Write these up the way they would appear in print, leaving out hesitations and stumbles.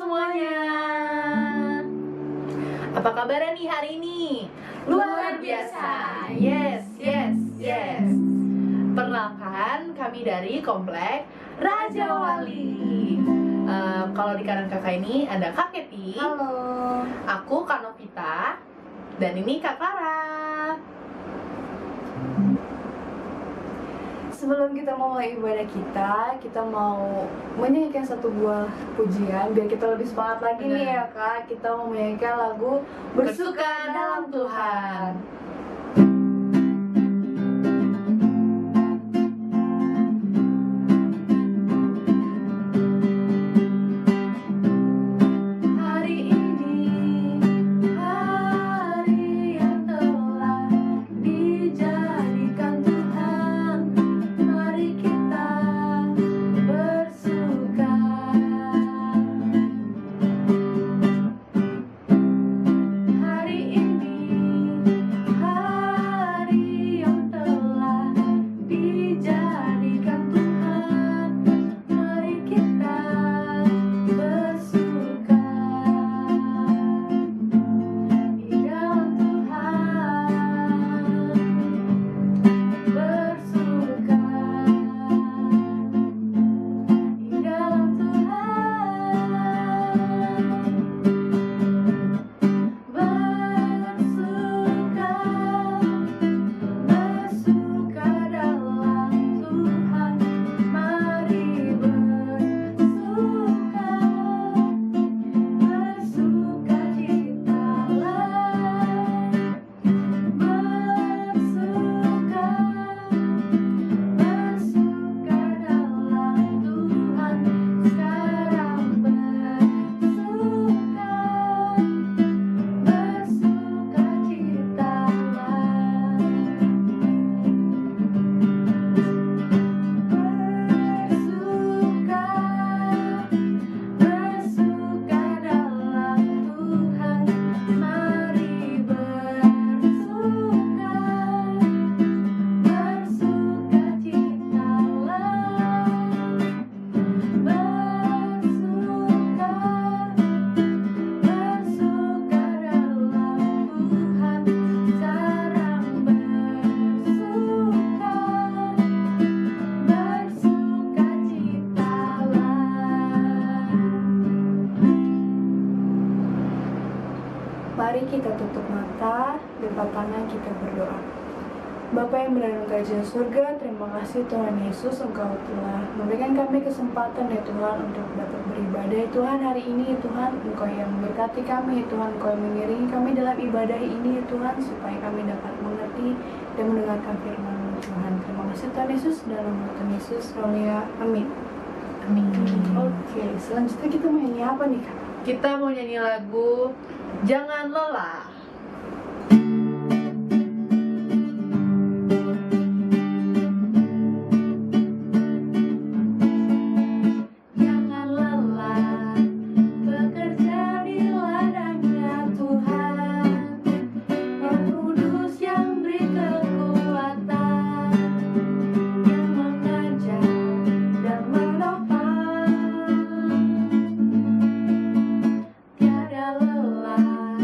semuanya. Apa kabarnya nih hari ini? Luar biasa. Yes. Perkenalkan, kami dari Komplek Raja Wali. Kalau di kanan kakak ini ada Kak Keti. Halo. Aku Kak Novita. Dan ini Kak Clara. Sebelum kita mau mulai ibadah kita mau menyanyikan satu buah pujian biar kita lebih semangat lagi nih ya Kak. Kita mau menyanyikan lagu Bersuka dalam Tuhan. Hari ini hari yang telah dijadikan Tuhan, mari kita bersuka. Hari ini hari yang telah dijadikan Tuhan, mari kita bersuka di dalam Tuhan, bersuka di dalam Tuhan, bersuka dalam Tuhan, mari bersuka citalah, bersuka dalam Tuhan, sekarang bersuka citalah, bersuka dalam Tuhan, mari bersuka citalah, bersuka dalam Tuhan, sekarang bersuka citalah. Mari kita tutup mata, lipat tangan, kita berdoa. Bapa yang berada di kerajaan surga, terima kasih Tuhan Yesus, Engkau telah memberikan kami kesempatan ya Tuhan untuk dapat beribadah ya Tuhan hari ini ya Tuhan. Engkau yang memberkati kami ya Tuhan, Engkau yang mengiringi kami dalam ibadah ini ya Tuhan, supaya kami dapat mengerti dan mendengarkan firman Tuhan. Terima kasih Tuhan Yesus, dalam nama Tuhan Yesus, Rolia, amin. Amin. Oke, selanjutnya kita mau nyanyi apa nih Kak? Kita mau nyanyi lagu Jangan Lelah. Jangan lelah bekerja di ladangnya Tuhan, Roh Kudus yang beri kekuatan, yang mengajar dan menopang. Tiada lelah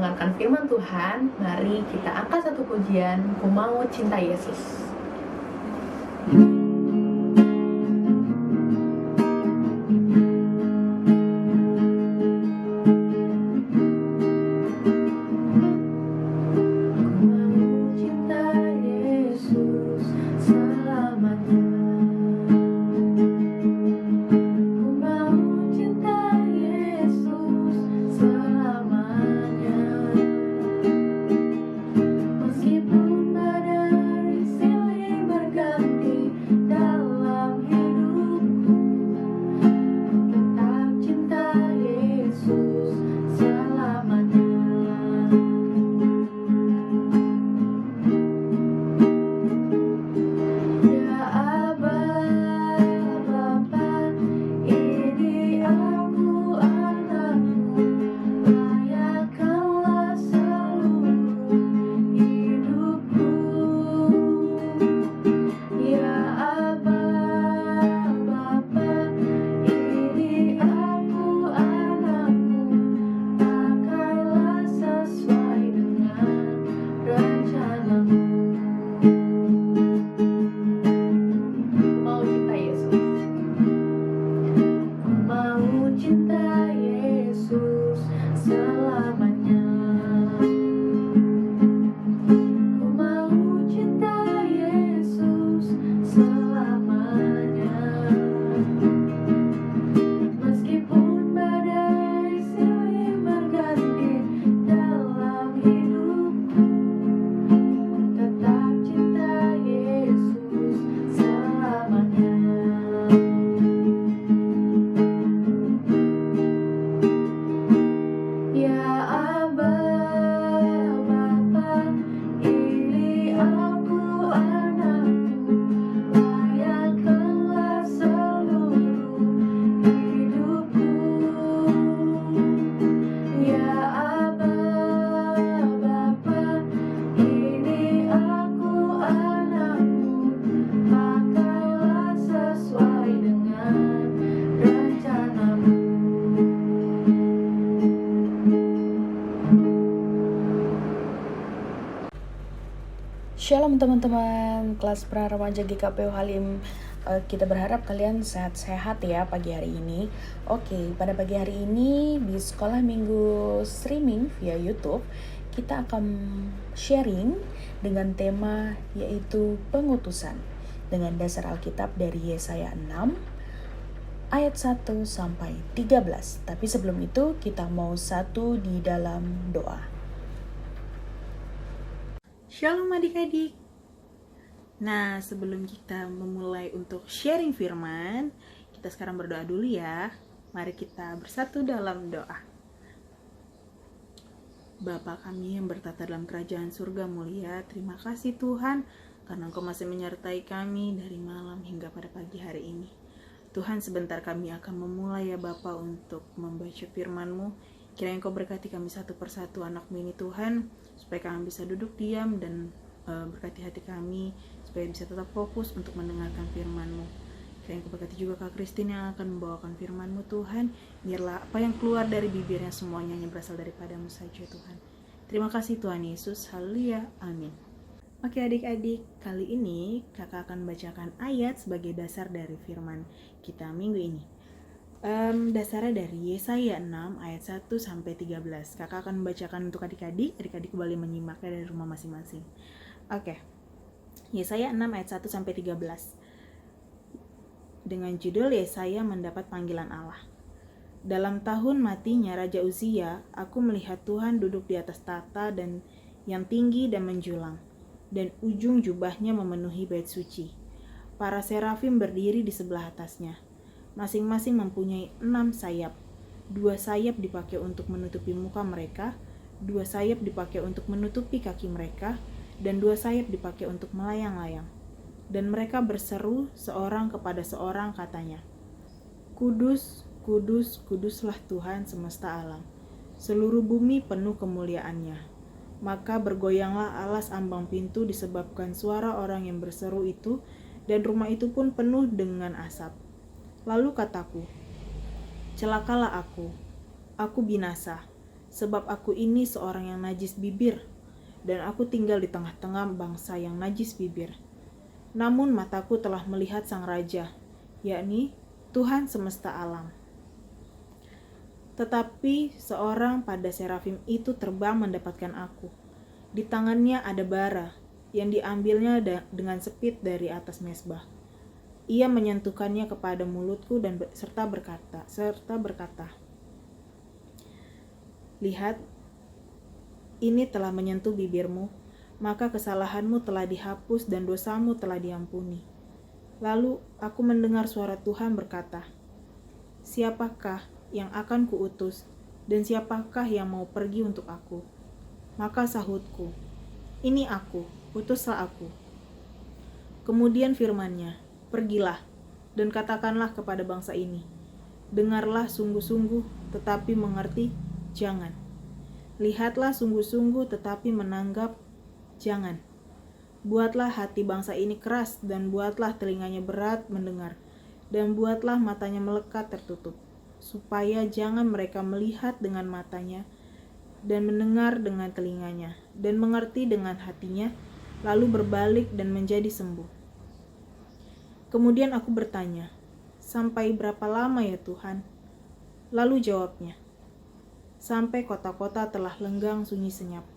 mendengarkan firman Tuhan, mari kita angkat satu pujian, Ku Mau Cinta Yesus. Shalom teman-teman kelas pra remaja GKPU Halim. Kita berharap kalian sehat-sehat ya pagi hari ini. Oke, pada pagi hari ini di sekolah minggu streaming via YouTube, kita akan sharing dengan tema yaitu pengutusan dengan dasar Alkitab dari Yesaya 6 ayat 1 sampai 13. Tapi sebelum itu kita mau satu di dalam doa. Shalom adik-adik. Nah, sebelum kita memulai untuk sharing firman, kita sekarang berdoa dulu ya. Mari kita bersatu dalam doa. Bapa kami yang bertata dalam kerajaan surga mulia, terima kasih Tuhan karena Engkau masih menyertai kami dari malam hingga pada pagi hari ini. Tuhan, sebentar kami akan memulai ya Bapa untuk membaca firman-Mu. Kiranya Engkau berkati kami satu persatu anak-Mu ini Tuhan, supaya kami bisa duduk diam dan berkati hati kami, supaya bisa tetap fokus untuk mendengarkan firman-Mu. Kiranya Engkau berkati juga Kak Christine yang akan membawakan firman-Mu Tuhan. Biarlah apa yang keluar dari bibirnya semuanya hanya berasal daripada-Mu saja Tuhan. Terima kasih Tuhan Yesus, haleluya, amin. Oke adik-adik, kali ini kakak akan bacakan ayat sebagai dasar dari firman kita minggu ini. Dasarnya dari Yesaya 6 ayat 1 sampai 13. Kakak akan membacakan untuk adik-adik boleh menyimaknya dari rumah masing-masing. Oke. Yesaya 6 ayat 1 sampai 13. Dengan judul Yesaya mendapat panggilan Allah. Dalam tahun matinya Raja Uzia, aku melihat Tuhan duduk di atas tahta dan yang tinggi dan menjulang, dan ujung jubahnya memenuhi bait suci. Para serafim berdiri di sebelah atasnya. Masing-masing mempunyai 6 sayap. 2 sayap dipakai untuk menutupi muka mereka, 2 sayap dipakai untuk menutupi kaki mereka, dan 2 sayap dipakai untuk melayang-layang. Dan mereka berseru seorang kepada seorang katanya, Kudus, kudus, kuduslah Tuhan semesta alam. Seluruh bumi penuh kemuliaannya. Maka bergoyanglah alas ambang pintu disebabkan suara orang yang berseru itu, dan rumah itu pun penuh dengan asap. Lalu kataku, celakalah aku binasa, sebab aku ini seorang yang najis bibir, dan aku tinggal di tengah-tengah bangsa yang najis bibir. Namun mataku telah melihat Sang Raja, yakni Tuhan semesta alam. Tetapi seorang pada serafim itu terbang mendapatkan aku. Di tangannya ada bara, yang diambilnya dengan sepit dari atas mezbah. Ia menyentuhkannya kepada mulutku dan serta berkata, "Lihat, ini telah menyentuh bibirmu, maka kesalahanmu telah dihapus dan dosamu telah diampuni." Lalu aku mendengar suara Tuhan berkata, "Siapakah yang akan kuutus, dan siapakah yang mau pergi untuk aku?" Maka sahutku, "Ini aku, utuslah aku." Kemudian firman-Nya, "Pergilah, dan katakanlah kepada bangsa ini, dengarlah sungguh-sungguh, tetapi mengerti jangan. Lihatlah sungguh-sungguh, tetapi menanggap jangan. Buatlah hati bangsa ini keras, dan buatlah telinganya berat mendengar, dan buatlah matanya melekat tertutup, supaya jangan mereka melihat dengan matanya, dan mendengar dengan telinganya, dan mengerti dengan hatinya, lalu berbalik dan menjadi sembuh." Kemudian aku bertanya, "Sampai berapa lama ya Tuhan?" Lalu jawabnya, "Sampai kota-kota telah lenggang sunyi senyap.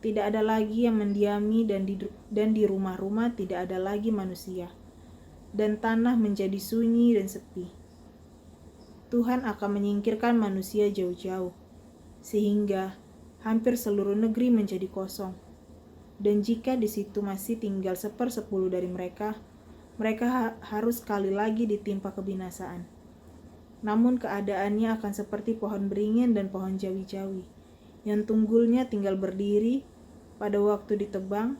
Tidak ada lagi yang mendiami, dan di rumah-rumah tidak ada lagi manusia, dan tanah menjadi sunyi dan sepi. Tuhan akan menyingkirkan manusia jauh-jauh, sehingga hampir seluruh negeri menjadi kosong. Dan jika di situ masih tinggal 1/10 dari mereka, mereka harus sekali lagi ditimpa kebinasaan. Namun keadaannya akan seperti pohon beringin dan pohon jawi-jawi, yang tunggulnya tinggal berdiri pada waktu ditebang,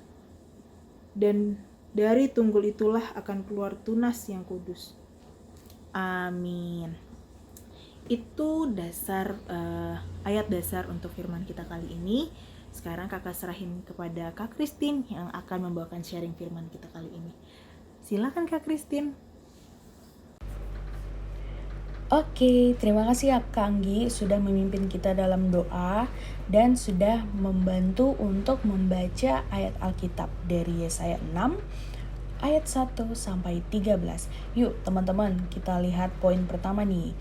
dan dari tunggul itulah akan keluar tunas yang kudus." Amin. Itu ayat dasar untuk firman kita kali ini. Sekarang kakak serahin kepada Kak Christine yang akan membawakan sharing firman kita kali ini. Silakan Kak Christine. Oke, terima kasih ya Kak Anggi sudah memimpin kita dalam doa dan sudah membantu untuk membaca ayat Alkitab dari Yesaya 6 ayat 1 sampai 13. Yuk teman-teman, kita lihat poin pertama nih.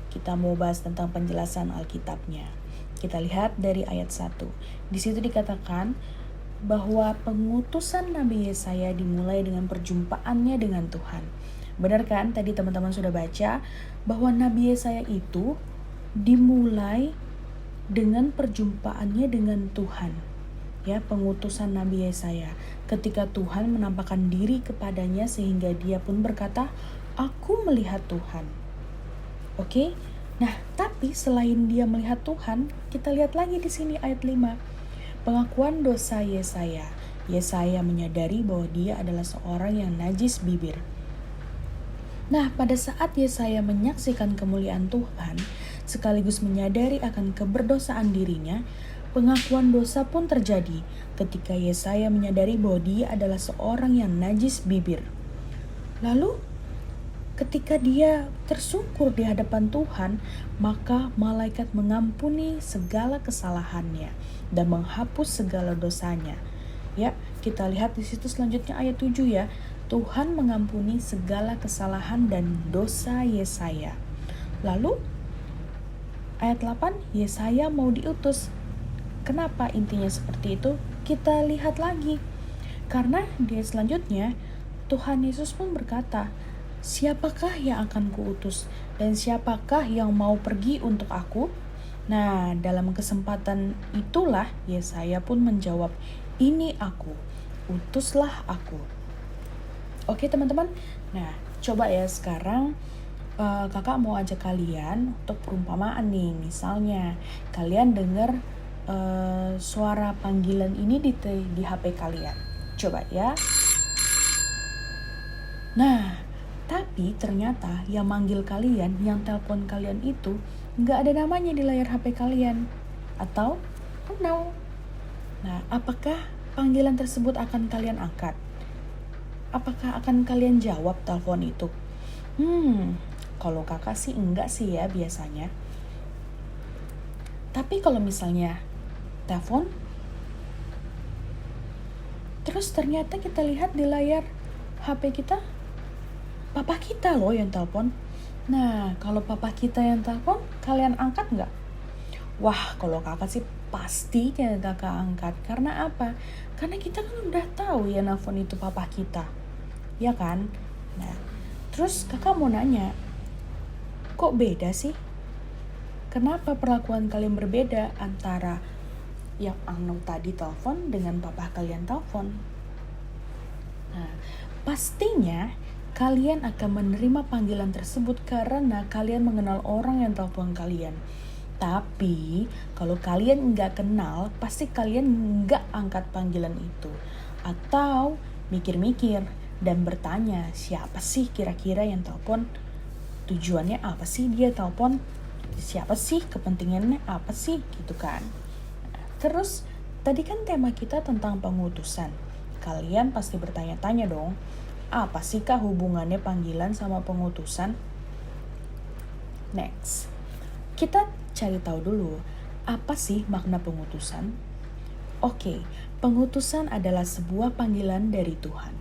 Kita mau bahas tentang penjelasan Alkitabnya. Kita lihat dari ayat 1. Di situ dikatakan bahwa pengutusan Nabi Yesaya dimulai dengan perjumpaannya dengan Tuhan. Benar kan? Tadi teman-teman sudah baca bahwa Nabi Yesaya itu dimulai dengan perjumpaannya dengan Tuhan. Ya, pengutusan Nabi Yesaya ketika Tuhan menampakkan diri kepadanya sehingga dia pun berkata, "Aku melihat Tuhan." Oke? Nah, tapi selain dia melihat Tuhan, kita lihat lagi di sini ayat 5. Pengakuan dosa Yesaya. Yesaya menyadari bahwa dia adalah seorang yang najis bibir. Nah, pada saat Yesaya menyaksikan kemuliaan Tuhan, sekaligus menyadari akan keberdosaan dirinya, pengakuan dosa pun terjadi ketika Yesaya menyadari bahwa dia adalah seorang yang najis bibir. Lalu, ketika dia tersungkur di hadapan Tuhan, maka malaikat mengampuni segala kesalahannya dan menghapus segala dosanya. Ya, kita lihat di situ selanjutnya ayat 7 ya. Tuhan mengampuni segala kesalahan dan dosa Yesaya. Lalu ayat 8, Yesaya mau diutus. Kenapa intinya seperti itu? Kita lihat lagi. Karena di ayat selanjutnya Tuhan Yesus pun berkata, "Siapakah yang akan kuutus dan siapakah yang mau pergi untuk aku?" Nah, dalam kesempatan itulah Yesaya pun menjawab, "Ini aku, utuslah aku." Oke teman-teman, nah coba ya sekarang kakak mau ajak kalian untuk perumpamaan nih. Misalnya kalian dengar suara panggilan ini di HP kalian. Coba ya. Nah, tapi ternyata yang manggil kalian, yang telepon kalian itu nggak ada namanya di layar HP kalian. Atau no. Nah, apakah panggilan tersebut akan kalian angkat? Apakah akan kalian jawab telepon itu? Kalau kakak sih enggak sih ya biasanya. Tapi kalau misalnya telepon, terus ternyata kita lihat di layar HP kita, papa kita loh yang telepon. Nah, kalau papa kita yang telepon, kalian angkat nggak? Wah, kalau kakak sih pastinya kakak angkat. Karena apa? Karena kita kan udah tahu ya nelfon itu papa kita, ya kan? Nah, terus kakak mau nanya, kok beda sih? Kenapa perlakuan kalian berbeda antara yang Anu tadi telepon dengan papa kalian telepon? Nah, pastinya kalian akan menerima panggilan tersebut karena kalian mengenal orang yang telepon kalian. Tapi kalau kalian nggak kenal, pasti kalian nggak angkat panggilan itu. Atau mikir-mikir dan bertanya, siapa sih kira-kira yang telepon? Tujuannya apa sih dia telepon? Siapa sih? Kepentingannya apa sih? Gitu kan. Terus, tadi kan tema kita tentang pengutusan. Kalian pasti bertanya-tanya dong, apa sih kah hubungannya panggilan sama pengutusan? Next, kita cari tahu dulu, apa sih makna pengutusan? Oke, pengutusan adalah sebuah panggilan dari Tuhan.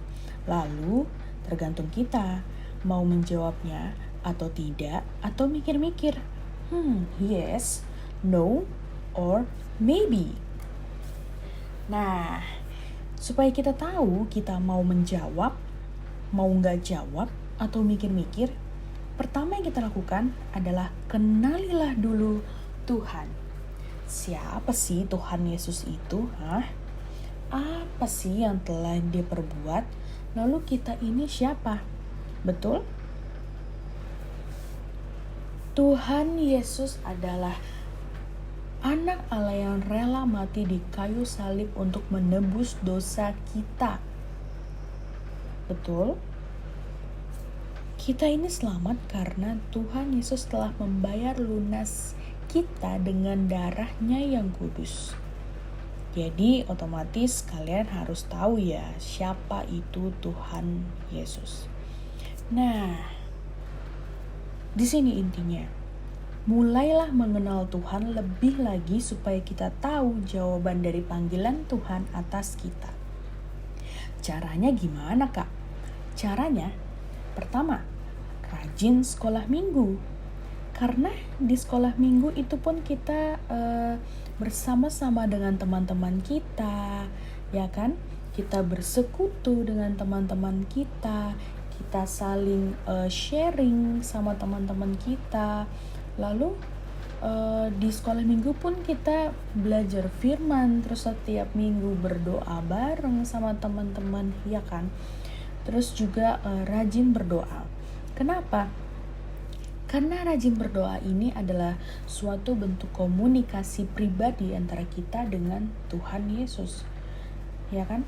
Lalu, tergantung kita mau menjawabnya atau tidak, atau mikir-mikir. Yes, no, or maybe. Nah, supaya kita tahu kita mau menjawab, mau nggak jawab, atau mikir-mikir, pertama yang kita lakukan adalah kenalilah dulu Tuhan. Siapa sih Tuhan Yesus itu? Apa sih yang telah dia perbuat? Lalu kita ini siapa? Betul? Tuhan Yesus adalah Anak Allah yang rela mati di kayu salib untuk menebus dosa kita. Betul? Kita ini selamat karena Tuhan Yesus telah membayar lunas kita dengan darahnya yang kudus. Jadi otomatis kalian harus tahu ya siapa itu Tuhan Yesus. Nah, di sini intinya, mulailah mengenal Tuhan lebih lagi supaya kita tahu jawaban dari panggilan Tuhan atas kita. Caranya gimana, Kak? Caranya, pertama, rajin sekolah minggu. Karena di sekolah minggu itu pun kita bersama-sama dengan teman-teman kita, ya kan? Kita bersekutu dengan teman-teman kita saling sharing sama teman-teman kita. Lalu di sekolah minggu pun kita belajar firman, terus setiap minggu berdoa bareng sama teman-teman, ya kan? Terus juga rajin berdoa. Kenapa? Karena rajin berdoa ini adalah suatu bentuk komunikasi pribadi antara kita dengan Tuhan Yesus. Ya kan?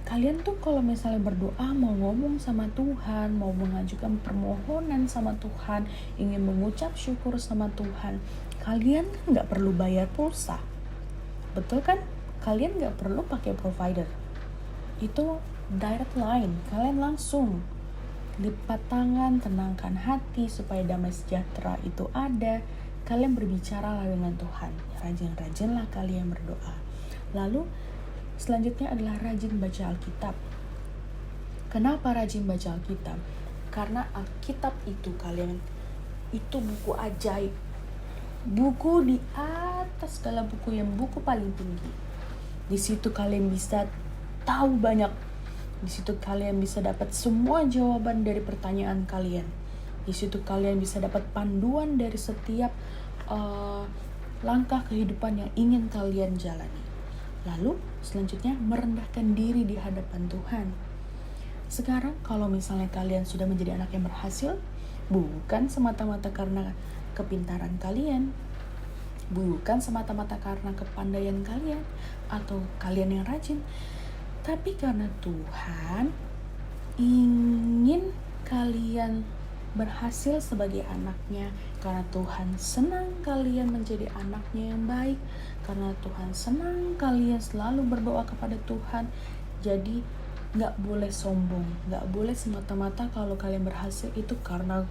Kalian tuh kalau misalnya berdoa mau ngomong sama Tuhan, mau mengajukan permohonan sama Tuhan, ingin mengucap syukur sama Tuhan, kalian nggak perlu bayar pulsa. Betul kan? Kalian nggak perlu pakai provider. Itu direct line, kalian langsung lipat tangan, tenangkan hati supaya damai sejahtera itu ada. Kalian berbicara dengan Tuhan. Rajin-rajinlah kalian berdoa. Lalu selanjutnya adalah rajin baca Alkitab. Kenapa rajin baca Alkitab? Karena Alkitab itu kalian, itu buku ajaib. Buku di atas segala buku, yang buku paling tinggi. Di situ kalian bisa tahu banyak. Di situ kalian bisa dapat semua jawaban dari pertanyaan kalian. Di situ kalian bisa dapat panduan dari setiap langkah kehidupan yang ingin kalian jalani. Lalu selanjutnya merendahkan diri di hadapan Tuhan. Sekarang kalau misalnya kalian sudah menjadi anak yang berhasil, bukan semata-mata karena kepintaran kalian, bukan semata-mata karena kepandaian kalian atau kalian yang rajin, tapi karena Tuhan ingin kalian berhasil sebagai anaknya, karena Tuhan senang kalian menjadi anaknya yang baik, karena Tuhan senang kalian selalu berdoa kepada Tuhan. Jadi gak boleh sombong, gak boleh semata-mata kalau kalian berhasil itu karena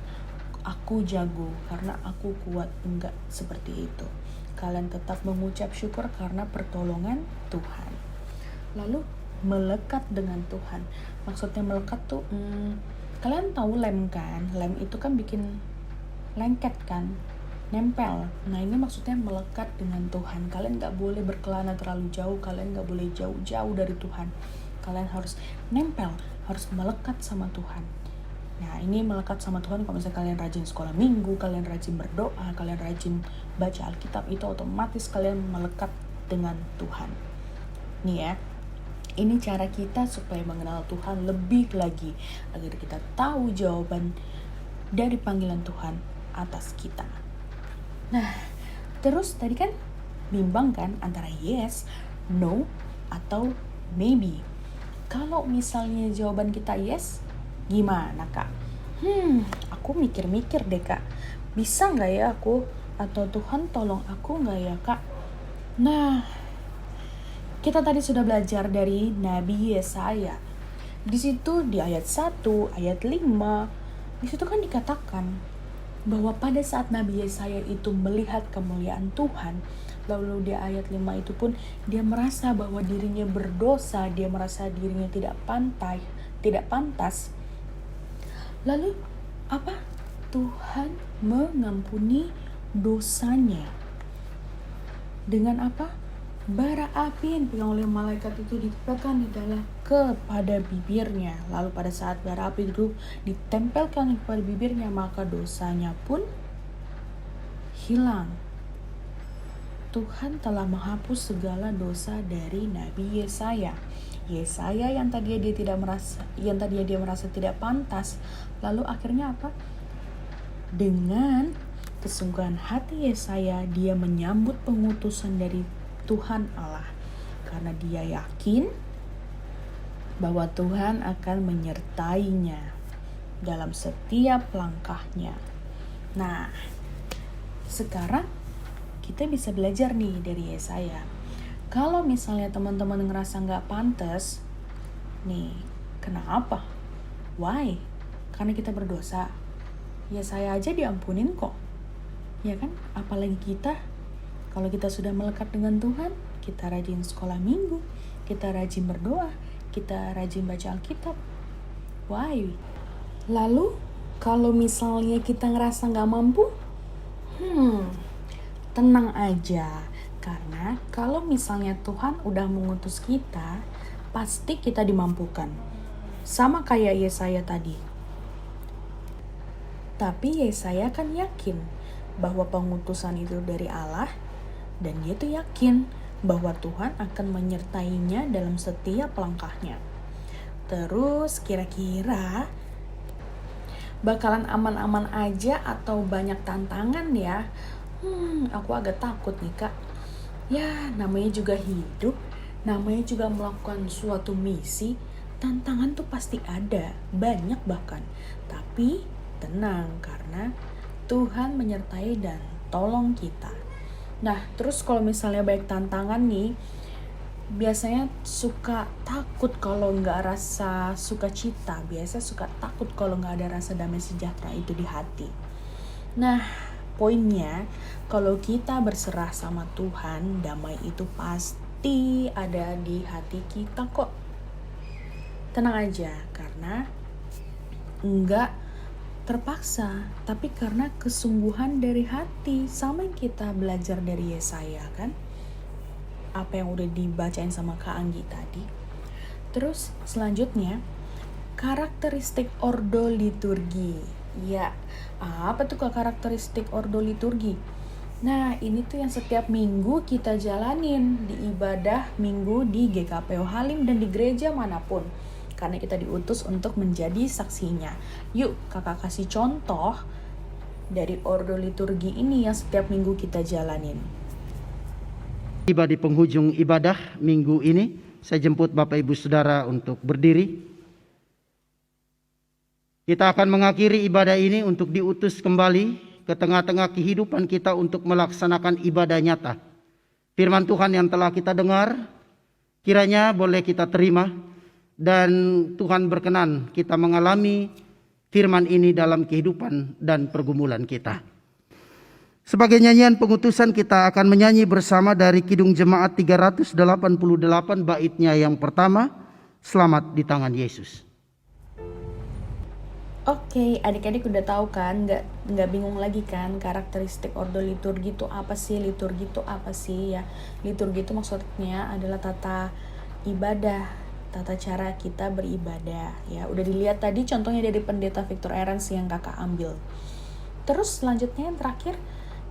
aku jago, karena aku kuat. Enggak seperti itu. kalian tetap mengucap syukur karena pertolongan Tuhan. Lalu melekat dengan Tuhan. Maksudnya melekat tuh, kalian tahu lem kan? Lem itu kan bikin lengket kan? Nempel. Nah ini maksudnya melekat dengan Tuhan. Kalian gak boleh berkelana terlalu jauh. Kalian gak boleh jauh-jauh dari Tuhan. Kalian harus nempel, harus melekat sama Tuhan. Nah ini melekat sama Tuhan kalau misalnya kalian rajin sekolah minggu, kalian rajin berdoa, kalian rajin baca Alkitab, itu otomatis kalian melekat dengan Tuhan. Nih ya, ini cara kita supaya mengenal Tuhan lebih lagi, agar kita tahu jawaban dari panggilan Tuhan atas kita. Nah terus tadi kan bimbang kan antara yes, no, atau maybe. Kalau misalnya jawaban kita yes, gimana kak? Aku mikir-mikir deh kak, bisa gak ya aku? Atau Tuhan tolong aku gak ya kak? Nah, kita tadi sudah belajar dari Nabi Yesaya. Di situ di ayat 1, ayat 5, di situ kan dikatakan bahwa pada saat Nabi Yesaya itu melihat kemuliaan Tuhan, lalu di ayat 5 itu pun dia merasa bahwa dirinya berdosa, dia merasa dirinya tidak pantas. Lalu apa? Tuhan mengampuni dosanya. Dengan apa? Bara api yang dipegang oleh malaikat itu ditempelkan di dalam kepada bibirnya. Lalu pada saat bara api itu ditempelkan kepada bibirnya, maka dosanya pun hilang. Tuhan telah menghapus segala dosa dari Nabi Yesaya. Yesaya yang tadinya dia merasa tidak pantas, lalu akhirnya apa? Dengan kesungguhan hati Yesaya, dia menyambut pengutusan dari Tuhan Allah, karena dia yakin bahwa Tuhan akan menyertainya dalam setiap langkahnya. Nah, sekarang kita bisa belajar nih dari Yesaya. Kalau misalnya teman-teman ngerasa gak pantas, nih, kenapa? Why? Karena kita berdosa. Yesaya aja diampunin kok, ya kan? Apalagi kita. Kalau kita sudah melekat dengan Tuhan, kita rajin sekolah minggu, kita rajin berdoa, kita rajin baca Alkitab. Why? Lalu, kalau misalnya kita ngerasa gak mampu, tenang aja. Karena kalau misalnya Tuhan udah mengutus kita, pasti kita dimampukan. Sama kayak Yesaya tadi. Tapi Yesaya kan yakin bahwa pengutusan itu dari Allah, dan dia tuh yakin bahwa Tuhan akan menyertainya dalam setiap langkahnya. Terus kira-kira bakalan aman-aman aja atau banyak tantangan ya? Aku agak takut nih kak. Ya namanya juga hidup, namanya juga melakukan suatu misi. Tantangan tuh pasti ada, banyak bahkan. Tapi tenang, karena Tuhan menyertai dan tolong kita. Nah, terus kalau misalnya banyak tantangan nih, biasanya suka takut kalau nggak rasa sukacita. Biasanya suka takut kalau nggak ada rasa damai sejahtera itu di hati. Nah, poinnya, kalau kita berserah sama Tuhan, damai itu pasti ada di hati kita kok. Tenang aja, karena nggak terpaksa, tapi karena kesungguhan dari hati. Sama yang kita belajar dari Yesaya kan, apa yang udah dibacain sama Kak Anggi tadi. Terus selanjutnya, karakteristik ordo liturgi. Ya, apa tuh karakteristik ordo liturgi? Nah, ini tuh yang setiap minggu kita jalanin di ibadah minggu di GKPO Halim dan di gereja manapun. Karena kita diutus untuk menjadi saksinya. Yuk kakak kasih contoh dari ordo liturgi ini yang setiap minggu kita jalanin. Tiba di penghujung ibadah minggu ini, saya jemput Bapak Ibu Saudara untuk berdiri. Kita akan mengakhiri ibadah ini untuk diutus kembali ke tengah-tengah kehidupan kita untuk melaksanakan ibadah nyata. Firman Tuhan yang telah kita dengar, kiranya boleh kita terima. Dan Tuhan berkenan kita mengalami firman ini dalam kehidupan dan pergumulan kita. Sebagai nyanyian pengutusan kita akan menyanyi bersama dari Kidung Jemaat 388 baitnya yang pertama, Selamat di Tangan Yesus. Oke, adik-adik udah tahu kan, nggak bingung lagi kan karakteristik ordo liturgi itu apa sih? Liturgi itu apa sih ya? Liturgi itu maksudnya adalah tata ibadah, tata cara kita beribadah ya. Udah dilihat tadi contohnya dari Pendeta Victor Erens yang kakak ambil. Terus selanjutnya yang terakhir,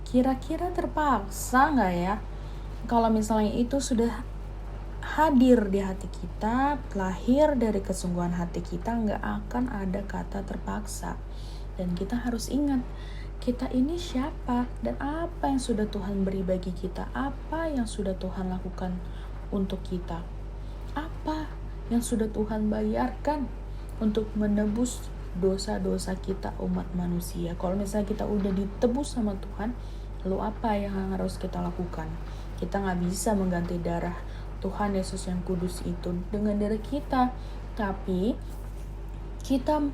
kira-kira terpaksa nggak ya kalau misalnya itu sudah hadir di hati kita, lahir dari kesungguhan hati kita, nggak akan ada kata terpaksa. Dan kita harus ingat, kita ini siapa dan apa yang sudah Tuhan beri bagi kita, apa yang sudah Tuhan lakukan untuk kita, apa yang sudah Tuhan bayarkan untuk menebus dosa-dosa kita umat manusia. Kalau misalnya kita udah ditebus sama Tuhan, lalu apa yang harus kita lakukan? Kita nggak bisa mengganti darah Tuhan Yesus yang kudus itu dengan darah kita, tapi kita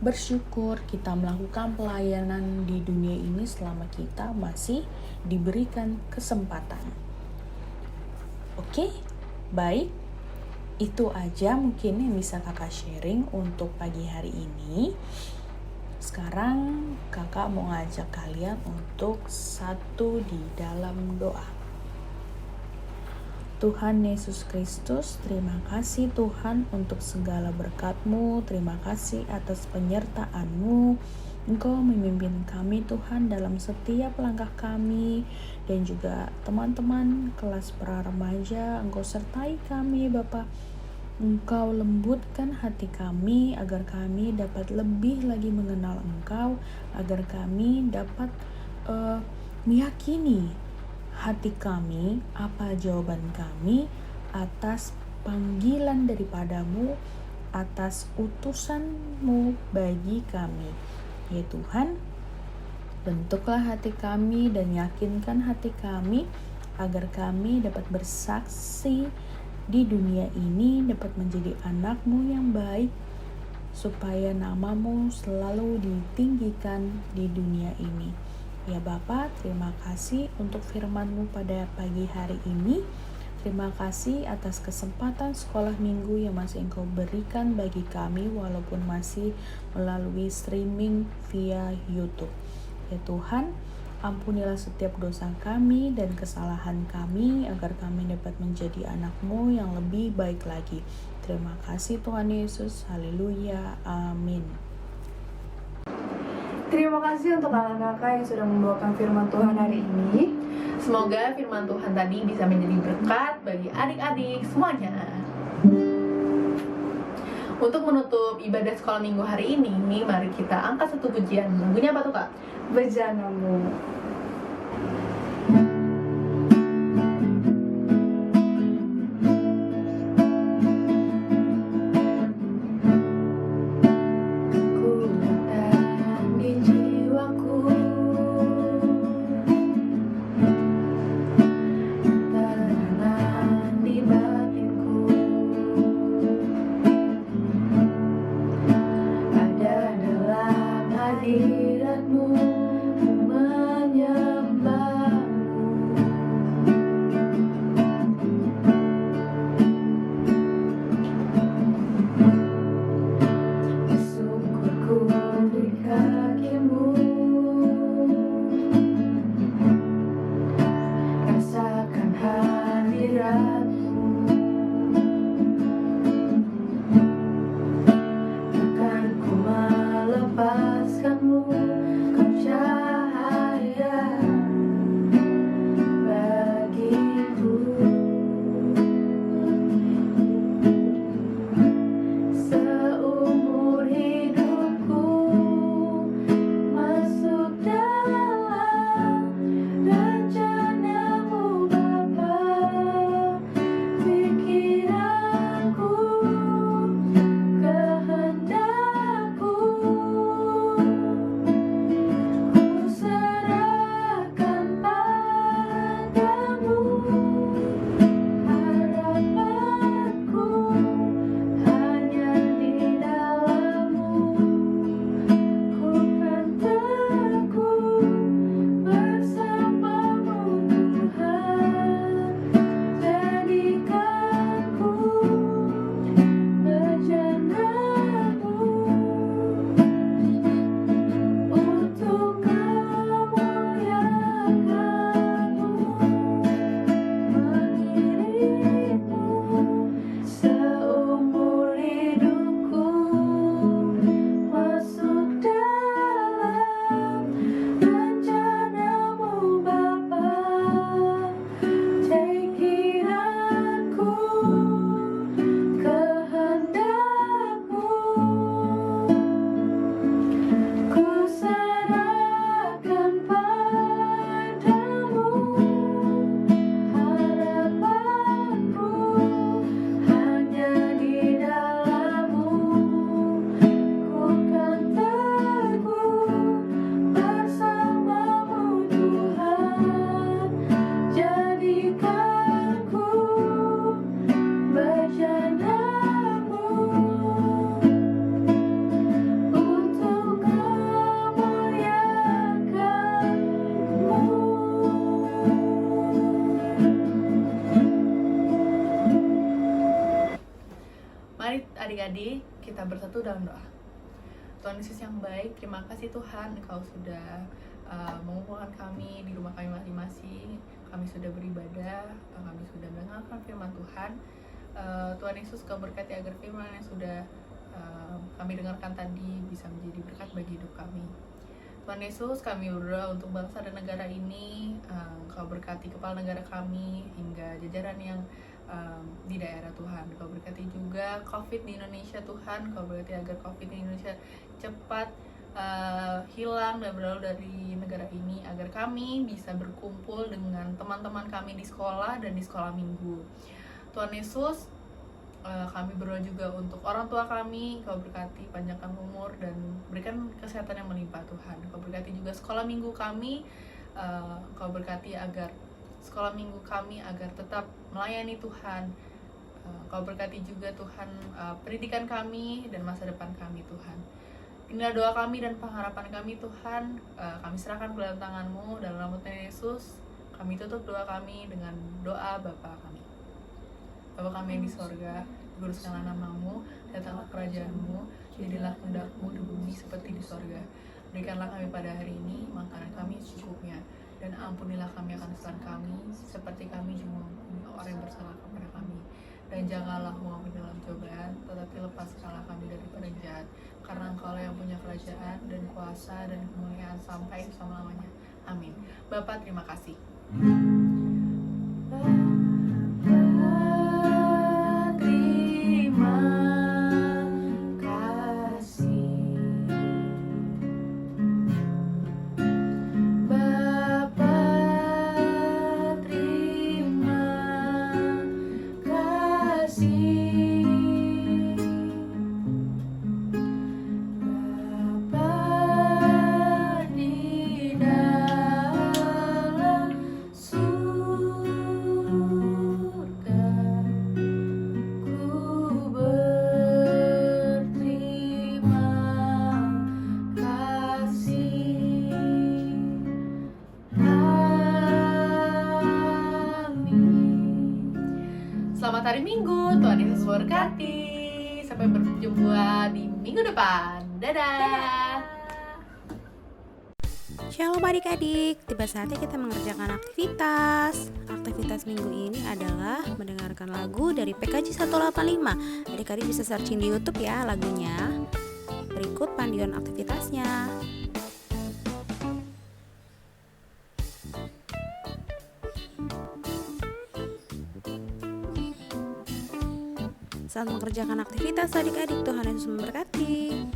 bersyukur kita melakukan pelayanan di dunia ini selama kita masih diberikan kesempatan. Oke, baik. Itu aja mungkin yang bisa kakak sharing untuk pagi hari ini. Sekarang kakak mau ngajak kalian untuk satu di dalam doa. Tuhan Yesus Kristus, terima kasih Tuhan untuk segala berkat-Mu. Terima kasih atas penyertaan-Mu. Engkau memimpin kami Tuhan dalam setiap langkah kami. Dan juga teman-teman kelas pra remaja, Engkau sertai kami Bapa. Engkau lembutkan hati kami agar kami dapat lebih lagi mengenal Engkau, agar kami dapat meyakini hati kami, apa jawaban kami atas panggilan daripadamu, atas utusan-Mu bagi kami. Ya Tuhan, bentuklah hati kami dan yakinkan hati kami agar kami dapat bersaksi di dunia ini, dapat menjadi anak-Mu yang baik, supaya nama-Mu selalu ditinggikan di dunia ini. Ya Bapa, terima kasih untuk firman-Mu pada pagi hari ini. Terima kasih atas kesempatan sekolah minggu yang masih Engkau berikan bagi kami, walaupun masih melalui streaming via YouTube. Ya Tuhan, ampunilah setiap dosa kami dan kesalahan kami, agar kami dapat menjadi anak-Mu yang lebih baik lagi. Terima kasih Tuhan Yesus. Haleluya. Amin. Terima kasih untuk kakak-kakak yang sudah membawakan firman Tuhan hari ini. Semoga firman Tuhan tadi bisa menjadi berkat bagi adik-adik semuanya. Untuk menutup ibadah sekolah minggu hari ini, mari kita angkat satu pujian. Lagunya apa tuh Kak? Bejanamu. bersatu dalam doa. Tuhan Yesus yang baik, terima kasih Tuhan, Engkau sudah mengumpulkan kami di rumah kami masing-masing. Kami sudah beribadah, kami sudah mendengarkan firman Tuhan. Tuhan Yesus, Kau berkati agar firman yang sudah kami dengarkan tadi bisa menjadi berkat bagi hidup kami. Tuhan Yesus, kami berdoa untuk bangsa dan negara ini. Kau berkati kepala negara kami hingga jajaran yang di daerah Tuhan. Kau berkati juga COVID di Indonesia Tuhan. Kau berkati agar COVID di Indonesia cepat hilang dan berlalu dari negara ini, agar kami bisa berkumpul dengan teman-teman kami di sekolah dan di sekolah minggu. Tuhan Yesus, kami berdoa juga untuk orang tua kami. Kau berkati, panjangkan umur dan berikan kesehatan yang melimpah Tuhan. Kau berkati juga sekolah minggu kami. Kau berkati agar sekolah minggu kami agar tetap melayani Tuhan. Kau berkati juga Tuhan pendidikan kami dan masa depan kami Tuhan. Inilah doa kami dan pengharapan kami Tuhan. Kami serahkan ke dalam tangan-Mu, dalam nama Tuhan Yesus. Kami tutup doa kami dengan doa Bapa kami. Bapa kami yang di sorga, dikuduskanlah nama-Mu, datanglah kerajaan-Mu, jadilah kehendak-Mu di bumi seperti di sorga. Berikanlah kami pada hari ini makanan kami secukupnya, dan ampunilah kami akan kesalahan kami, seperti kami juga mengampuni orang yang bersalah kepada kami. Dan janganlah mengambil dalam cobaan, tetapi lepaskanlah kami daripada jahat. Karena Engkau-lah yang punya kerajaan dan kuasa dan kemuliaan sampai selama-lamanya. Amin. Bapa, terima kasih. Selamat hari Minggu, Tuhan Yesus berkati. Sampai berjumpa di minggu depan. Dadah. Shalom adik-adik, tiba saatnya kita mengerjakan aktivitas. Aktivitas minggu ini adalah mendengarkan lagu dari PKJ 185. Adik-adik bisa searching di YouTube ya lagunya. Berikut panduan aktivitasnya. Saat mengerjakan aktivitas adik-adik, Tuhan Yesus memberkati.